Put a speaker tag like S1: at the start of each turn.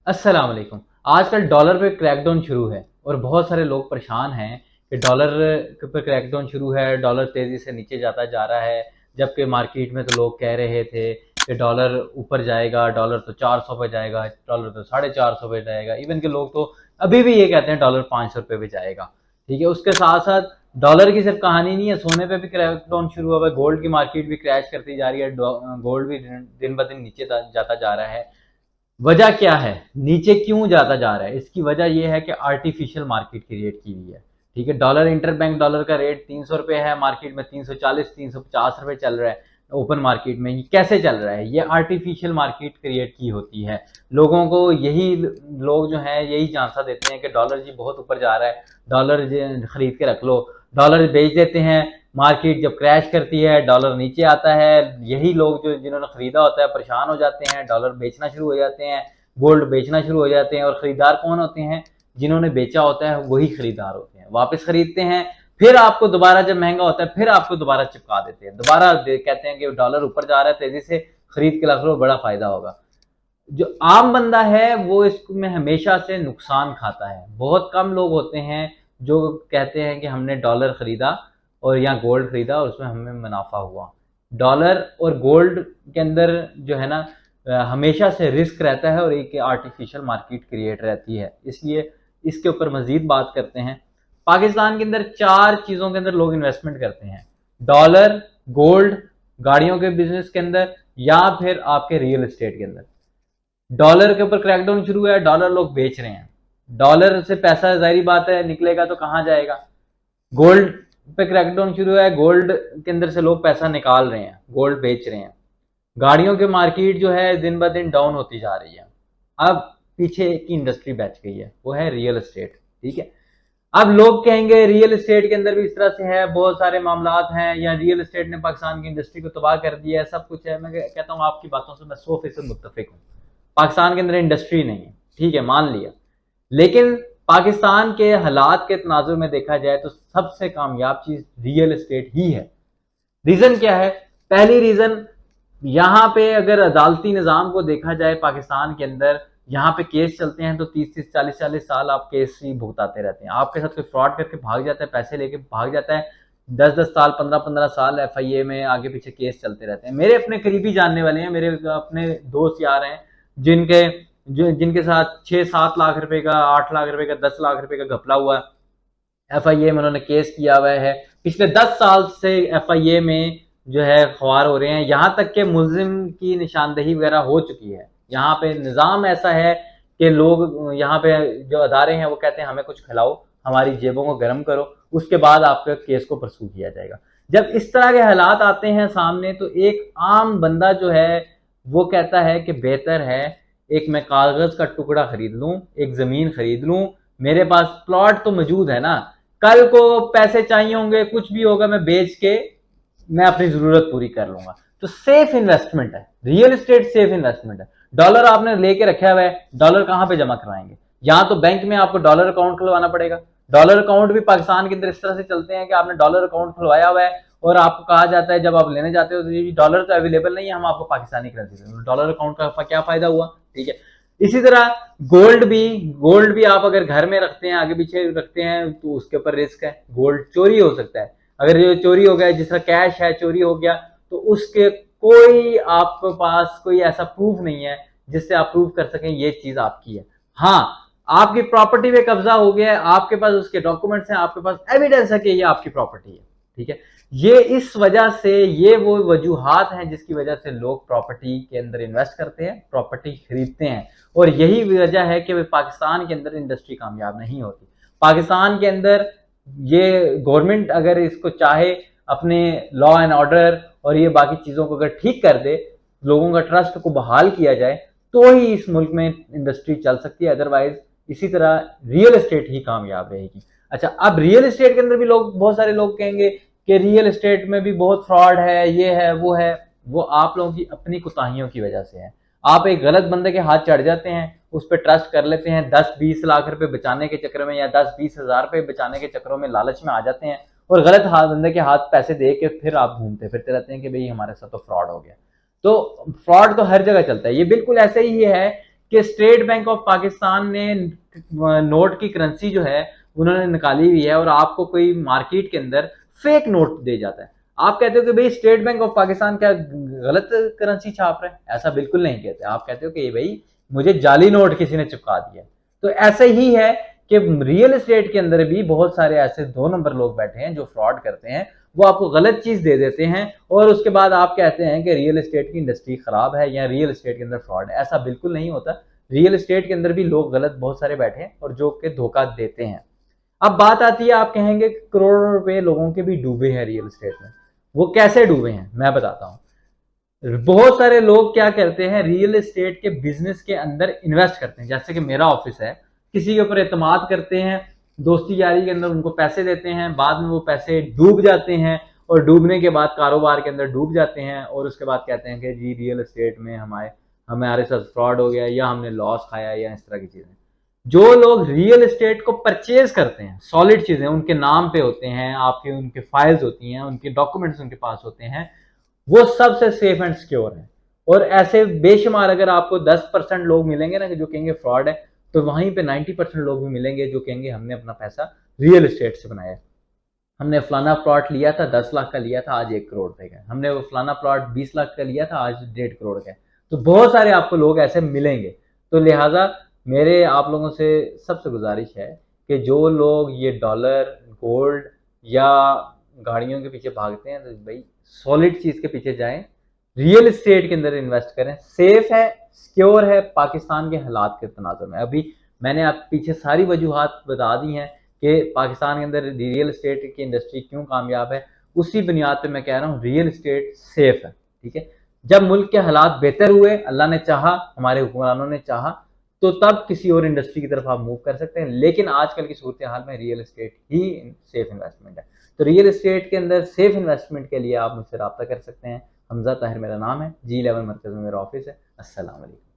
S1: अस्सलाम वालेकुम। आजकल डॉलर पे क्रैकडाउन शुरू है और बहुत सारे लोग परेशान हैं कि डॉलर पे क्रैकडाउन शुरू है, डॉलर तेज़ी से नीचे जाता जा रहा है। जबकि मार्केट में तो लोग कह रहे थे कि डॉलर ऊपर जाएगा, डॉलर तो 400 पे जाएगा, डॉलर तो 450 पे जाएगा। इवन के लोग तो अभी भी ये कहते हैं डॉलर 500 रुपये पे जाएगा। ठीक है, उसके साथ-साथ डॉलर की सिर्फ कहानी नहीं है, सोने पे भी क्रैकडाउन शुरू हुआ है, गोल्ड की मार्केट भी क्रैश करती जा रही है, गोल्ड भी दिन ब दिन नीचे जाता जा रहा है। वजह क्या है? नीचे क्यों जाता जा रहा है? इसकी वजह यह है कि आर्टिफिशियल मार्केट क्रिएट की हुई है। ठीक है, डॉलर इंटरबैंक डॉलर का रेट 300 रुपये है, मार्केट में 340 350 रुपये चल रहा है। ओपन मार्केट में ये कैसे चल रहा है? ये आर्टिफिशियल मार्केट क्रिएट की होती है। लोगों को यही लोग जो हैं यही झांसा देते हैं कि डॉलर जी बहुत ऊपर जा रहा है, डॉलर खरीद के रख लो, डॉलर बेच देते हैं। मार्केट जब क्रैश करती है, डॉलर नीचे आता है, यही लोग जो जिन्होंने खरीदा होता है परेशान हो जाते हैं, डॉलर बेचना शुरू हो जाते हैं, गोल्ड बेचना शुरू हो जाते हैं। और खरीदार कौन होते हैं? जिन्होंने बेचा होता है वही खरीदार होते हैं, वापस खरीदते हैं, फिर आपको दोबारा जब महंगा होता है फिर आपको दोबारा चिपका देते हैं, दोबारा कहते हैं कि डॉलर ऊपर जा रहा है, तेजी से खरीद के रख लो, बड़ा फायदा होगा। जो आम बंदा है वो इसमें हमेशा से नुकसान खाता है। बहुत कम लोग होते हैं जो कहते हैं कि हमने डॉलर खरीदा और या गोल्ड खरीदा और उसमें हमें मुनाफा हुआ। डॉलर और गोल्ड के अंदर जो है ना हमेशा से रिस्क रहता है और एक आर्टिफिशियल मार्केट क्रिएट रहती है। इसलिए इसके ऊपर मजीद बात करते हैं। पाकिस्तान के अंदर 4 चीज़ों के अंदर लोग इन्वेस्टमेंट करते हैं: डॉलर, गोल्ड, गाड़ियों के बिजनेस के अंदर, या फिर आपके रियल एस्टेट के अंदर। डॉलर के ऊपर क्रैकडाउन शुरू है, डॉलर लोग बेच रहे हैं, डॉलर से पैसा जाहिर बात है निकलेगा तो कहाँ जाएगा। गोल्ड पे क्रैकडाउन शुरू है, गोल्ड के अंदर से लोग पैसा निकाल रहे हैं, गोल्ड बेच रहे हैं। गाड़ियों की मार्केट जो है दिन ब दिन डाउन होती जा रही है। अब पीछे एक इंडस्ट्री बच गई है, वो है रियल एस्टेट। ठीक है, अब लोग कहेंगे रियल एस्टेट के अंदर भी इस तरह से है, बहुत सारे मामलात हैं, या रियल एस्टेट ने पाकिस्तान की इंडस्ट्री को तबाह कर दिया है, सब कुछ है। मैं कहता हूँ आपकी बातों से मैं 100% मुत्तफिक हूँ। पाकिस्तान के अंदर इंडस्ट्री नहीं है, ठीक है, मान लिया, लेकिन पाकिस्तान के हालात के तनाजुर में देखा जाए तो सबसे कामयाब चीज रियल एस्टेट ही है। रीजन क्या है? पहली रीजन, यहाँ पे अगर अदालती निज़ाम को देखा जाए पाकिस्तान के अंदर, यहाँ पे केस चलते हैं तो 30-30 40-40 साल आप केस ही भुगताते रहते हैं। आपके साथ कोई फ्रॉड करके भाग जाता है, पैसे लेके भाग जाता है, 10-10 साल 15-15 साल FIA में आगे पीछे केस चलते रहते हैं। मेरे अपने करीबी जानने वाले हैं, मेरे अपने दोस्त यार हैं जिनके जिनके साथ 6-7 लाख रुपए का, 8 लाख रुपए का, 10 लाख रुपए का घपला हुआ है। FIA में उन्होंने केस किया हुआ है, पिछले 10 साल से FIA में जो है ख्वार हो रहे हैं, यहाँ तक के मुल्जिम की निशानदेही वगैरह हो चुकी है। यहाँ पे निज़ाम ऐसा है कि लोग यहाँ पे जो अदारे हैं वो कहते हैं हमें कुछ खिलाओ, हमारी जेबों को गर्म करो, उसके बाद आपके केस को परसू किया जाएगा। जब इस तरह के हालात आते हैं सामने तो एक आम बंदा जो है वो कहता है कि बेहतर है एक मैं कागज का टुकड़ा खरीद लूं, एक जमीन खरीद लूं, मेरे पास प्लॉट तो मौजूद है ना, कल को पैसे चाहिए होंगे, कुछ भी होगा, मैं बेच के मैं अपनी जरूरत पूरी कर लूंगा। तो सेफ इन्वेस्टमेंट है रियल एस्टेट, सेफ इन्वेस्टमेंट है। डॉलर आपने लेके रखा हुआ है, डॉलर कहां पे जमा करवाएंगे? यहाँ तो बैंक में आपको डॉलर अकाउंट खुलवाना पड़ेगा। डॉलर अकाउंट भी पाकिस्तान के अंदर इस तरह से चलते हैं कि आपने डॉलर अकाउंट खुलवाया हुआ है और आपको कहा जाता है जब आप लेने जाते हो तो डॉलर तो अवेलेबल नहीं है, हम आपको पाकिस्तानी करेंसी देंगे। डॉलर अकाउंट का क्या फायदा हुआ? ठीक है, इसी तरह गोल्ड भी आप अगर घर में रखते हैं, आगे पीछे रखते हैं, तो उसके ऊपर रिस्क है, गोल्ड चोरी हो सकता है। अगर ये चोरी हो गया, जिस तरह कैश है चोरी हो गया, तो उसके कोई आपके पास कोई ऐसा प्रूफ नहीं है जिससे आप प्रूफ कर सकें ये चीज आपकी है। हाँ, आपकी प्रॉपर्टी पे कब्जा हो गया है, आपके पास उसके डॉक्यूमेंट्स हैं, आपके पास एविडेंस है कि ये आपकी प्रॉपर्टी है। ठीक है, ये इस वजह से, ये वो वजूहात हैं जिसकी वजह से लोग प्रॉपर्टी के अंदर इन्वेस्ट करते हैं, प्रॉपर्टी खरीदते हैं। और यही वजह है कि पाकिस्तान के अंदर इंडस्ट्री कामयाब नहीं होती। पाकिस्तान के अंदर ये गवर्नमेंट अगर इसको चाहे अपने लॉ एंड ऑर्डर और ये बाकी चीज़ों को अगर ठीक कर दे, लोगों का ट्रस्ट को बहाल किया जाए, तो ही इस मुल्क में इंडस्ट्री चल सकती है। अदरवाइज इसी तरह रियल एस्टेट ही कामयाब रहेगी। अच्छा, अब रियल एस्टेट के अंदर भी लोग, बहुत सारे लोग कहेंगे कि रियल एस्टेट में भी बहुत फ्रॉड है, ये है वो है। वो आप लोगों की अपनी कोताहियों की वजह से है। आप एक गलत बंदे के हाथ चढ़ जाते हैं, उस पर ट्रस्ट कर लेते हैं, 10-20 लाख रुपए बचाने के चक्कर में या 10-20 हजार रुपए बचाने के चक्करों में लालच में आ जाते हैं और गलत बंदे के हाथ पैसे दे के फिर आप घूमते फिरते रहते हैं कि भाई हमारे साथ तो फ्रॉड हो गया। तो फ्रॉड तो हर जगह चलता है। ये बिल्कुल ऐसे ही है कि स्टेट बैंक ऑफ पाकिस्तान ने नोट की करेंसी जो है उन्होंने निकाली हुई है और आपको कोई मार्केट के अंदर फेक नोट दे जाता है, आप कहते हो कि भाई स्टेट बैंक ऑफ पाकिस्तान क्या गलत करेंसी छाप रहा है? ऐसा बिल्कुल नहीं कहते, आप कहते हो कि भाई मुझे जाली नोट किसी ने चिपका दिया। तो ऐसा ही है कि रियल एस्टेट के अंदर भी बहुत सारे ऐसे 2 नंबर लोग बैठे हैं जो फ्रॉड करते हैं, वो आपको गलत चीज दे देते हैं और उसके बाद आप कहते हैं कि रियल एस्टेट की इंडस्ट्री खराब है या रियल एस्टेट के अंदर फ्रॉड है। ऐसा बिल्कुल नहीं होता, रियल एस्टेट के अंदर भी लोग गलत बहुत सारे बैठे हैं और जो कि धोखा देते हैं। अब बात आती है, आप कहेंगे करोड़ों रुपए लोगों के भी डूबे हैं रियल एस्टेट में। वो कैसे डूबे हैं मैं बताता हूँ। बहुत सारे लोग क्या करते हैं, रियल एस्टेट के बिजनेस के अंदर इन्वेस्ट करते हैं, जैसे कि मेरा ऑफिस है, किसी के ऊपर एतमाद करते हैं, दोस्ती यारी के अंदर उनको पैसे देते हैं, बाद में वो पैसे डूब जाते हैं और डूबने के बाद कारोबार के अंदर डूब जाते हैं और उसके बाद कहते हैं कि जी रियल एस्टेट में हमारे साथ फ्रॉड हो गया या हमने लॉस खाया या इस तरह की चीजें। जो लोग रियल एस्टेट को परचेज करते हैं, सॉलिड चीजें उनके नाम पे होते हैं, आपके उनके फाइल्स होती हैं, उनके डॉक्यूमेंट्स उनके पास होते हैं, वो सबसे सेफ एंड सिक्योर है। और ऐसे बेशुमार अगर आपको 10% लोग मिलेंगे ना जो कहेंगे फ्रॉड है, तो वहीं पे 90% लोग भी मिलेंगे जो कहेंगे हमने अपना पैसा रियल एस्टेट से बनाया। हमने फलाना प्लॉट लिया था 10 लाख का लिया था, आज 1 करोड़ का है। हमने वो फलाना प्लॉट 20 लाख का लिया था, आज 1.5 करोड़ का है। तो बहुत सारे आपको लोग ऐसे मिलेंगे। तो लिहाजा मेरे आप लोगों से सबसे गुजारिश है कि जो लोग ये डॉलर, गोल्ड या गाड़ियों के पीछे भागते हैं, तो भाई सॉलिड चीज के पीछे जाएं, रियल एस्टेट के अंदर इन्वेस्ट करें, सेफ है, सिक्योर है पाकिस्तान के हालात के तनाजुर में। अभी मैंने आप पीछे सारी वजूहात बता दी हैं कि पाकिस्तान के अंदर रियल एस्टेट की इंडस्ट्री क्यों कामयाब है। उसी बुनियाद पे मैं कह रहा हूँ रियल एस्टेट सेफ है। ठीक है, जब मुल्क के हालात बेहतर हुए, अल्लाह ने चाहा, हमारे हुक्मरानों ने चाहा, तो तब किसी और इंडस्ट्री की तरफ आप मूव कर सकते हैं, लेकिन आजकल की सूरत हाल में रियल एस्टेट ही सेफ इन्वेस्टमेंट है। तो रियल एस्टेट के अंदर सेफ इन्वेस्टमेंट के लिए आप मुझसे रब्ता कर सकते हैं। हमजा ताहिर मेरा नाम है, G11 मरकज में मेरा ऑफिस है। अस्सलाम वालेकुम।